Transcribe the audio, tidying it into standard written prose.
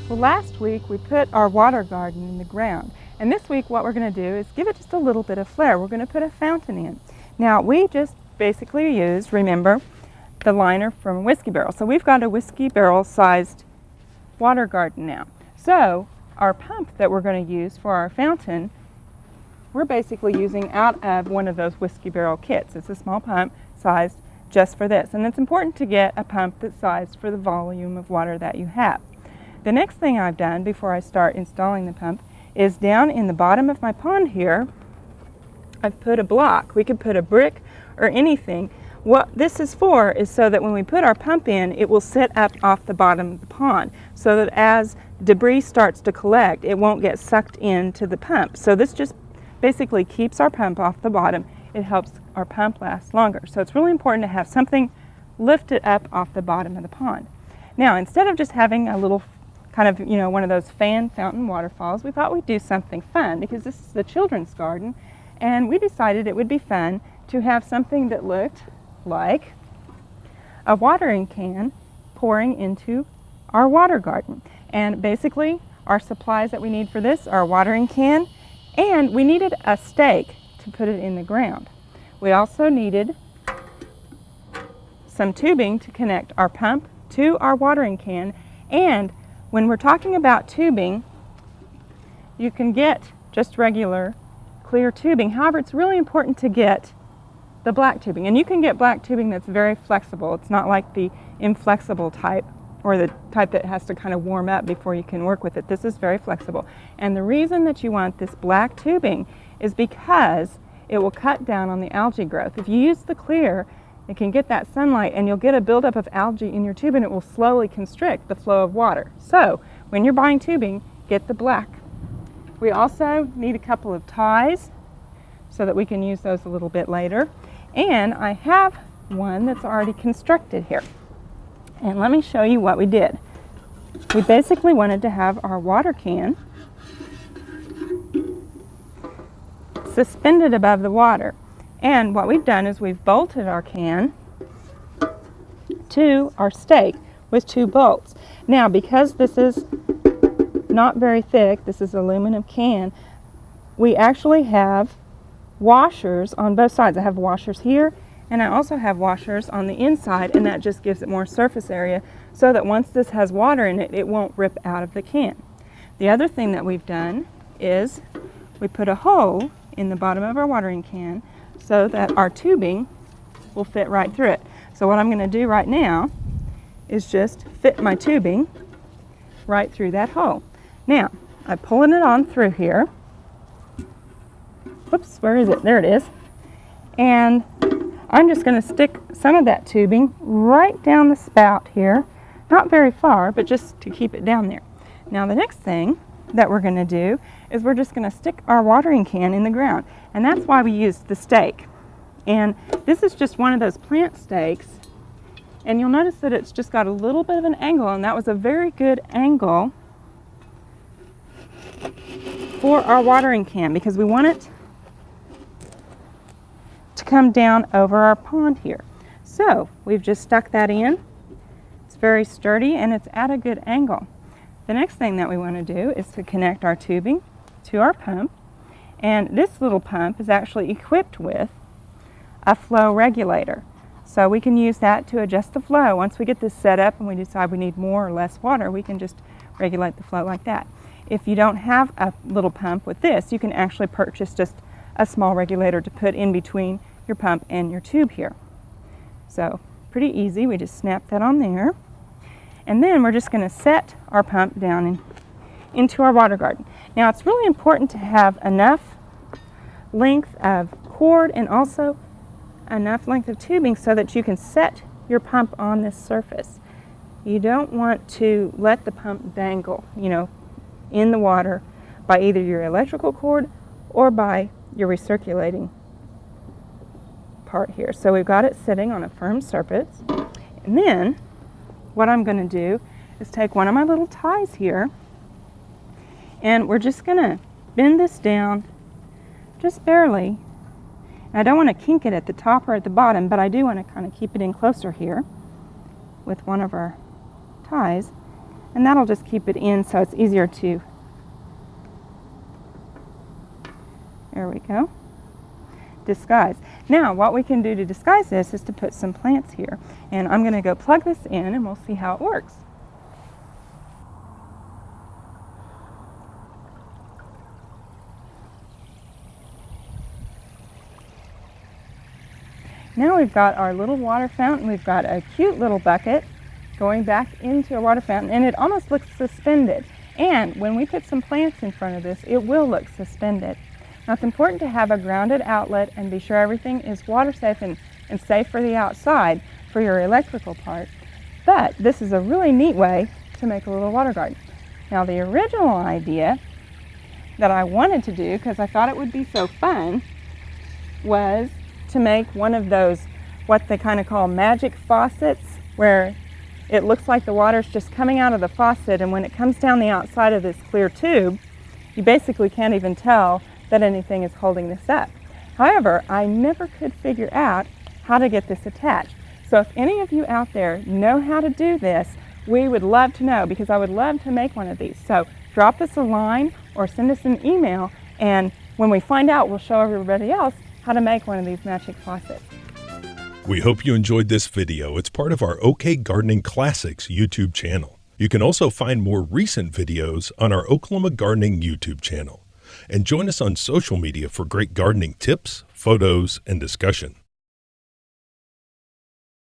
Well, last week we put our water garden in the ground, and this week what we're going to do is give it just a little bit of flair. We're going to put a fountain in. Now, we just basically used, remember, the liner from a whiskey barrel. So we've got a whiskey barrel sized water garden now. So our pump that we're going to use for our fountain, we're basically using out of one of those whiskey barrel kits. It's a small pump sized just for this, and it's important to get a pump that's sized for the volume of water that you have. The next thing I've done before I start installing the pump is down in the bottom of my pond here, I've put a block. We could put a brick or anything. What this is for is so that when we put our pump in, it will sit up off the bottom of the pond so that as debris starts to collect, it won't get sucked into the pump. So this just basically keeps our pump off the bottom. It helps our pump last longer. So it's really important to have something lifted up off the bottom of the pond. Now, instead of just having a little kind of, one of those fan fountain waterfalls, we thought we'd do something fun because this is the children's garden, and we decided it would be fun to have something that looked like a watering can pouring into our water garden. And basically, our supplies that we need for this are a watering can, and we needed a stake to put it in the ground. We also needed some tubing to connect our pump to our watering can, and when we're talking about tubing, you can get just regular clear tubing. However, it's really important to get the black tubing. And you can get black tubing that's very flexible. It's not like the inflexible type or the type that has to kind of warm up before you can work with it. This is very flexible. And the reason that you want this black tubing is because it will cut down on the algae growth. If you use the clear, it can get that sunlight and you'll get a buildup of algae in your tube and it will slowly constrict the flow of water. So when you're buying tubing, get the black. We also need a couple of ties so that we can use those a little bit later. And I have one that's already constructed here. And let me show you what we did. We basically wanted to have our water can suspended above the water. And what we've done is we've bolted our can to our stake with 2 bolts. Now, because this is not very thick, this is aluminum can, we actually have washers on both sides. I have washers here, and I also have washers on the inside, and that just gives it more surface area so that once this has water in it, it won't rip out of the can. The other thing that we've done is we put a hole in the bottom of our watering can so that our tubing will fit right through it. So what I'm going to do right now is just fit my tubing right through that hole. Now, I'm pulling it on through here. Whoops, where is it? There it is. And I'm just going to stick some of that tubing right down the spout here. Not very far, but just to keep it down there. Now, the next thing that we're going to do is we're just going to stick our watering can in the ground. And that's why we used the stake. And this is just one of those plant stakes. And you'll notice that it's just got a little bit of an angle, and that was a very good angle for our watering can because we want it to come down over our pond here. So we've just stuck that in. It's very sturdy and it's at a good angle. The next thing that we want to do is to connect our tubing to our pump, and this little pump is actually equipped with a flow regulator. So we can use that to adjust the flow. Once we get this set up and we decide we need more or less water, we can just regulate the flow like that. If you don't have a little pump with this, you can actually purchase just a small regulator to put in between your pump and your tube here. So pretty easy. We just snap that on there. And then we're just going to set our pump down into our water garden. Now, it's really important to have enough length of cord and also enough length of tubing so that you can set your pump on this surface. You don't want to let the pump dangle, in the water by either your electrical cord or by your recirculating part here. So we've got it sitting on a firm surface. And then what I'm going to do is take one of my little ties here, and we're just going to bend this down just barely. And I don't want to kink it at the top or at the bottom, but I do want to kind of keep it in closer here with one of our ties. and that'll just keep it in so it's easier to, there we go, disguise. Now what we can do to disguise this is to put some plants here, and I'm going to go plug this in and we'll see how it works. Now we've got our little water fountain. We've got a cute little bucket going back into a water fountain, and it almost looks suspended. And when we put some plants in front of this, it will look suspended. Now it's important to have a grounded outlet and be sure everything is water safe and safe for the outside for your electrical part. But this is a really neat way to make a little water garden. Now the original idea that I wanted to do, because I thought it would be so fun, was to make one of those, what they kind of call magic faucets, where it looks like the water's just coming out of the faucet, and when it comes down the outside of this clear tube, you basically can't even tell that anything is holding this up. However, I never could figure out how to get this attached. So if any of you out there know how to do this, we would love to know, because I would love to make one of these. So drop us a line or send us an email, and when we find out, we'll show everybody else how to make one of these magic faucets. We hope you enjoyed this video. It's part of our OK Gardening Classics YouTube channel. You can also find more recent videos on our Oklahoma Gardening YouTube channel. And join us on social media for great gardening tips, photos, and discussion.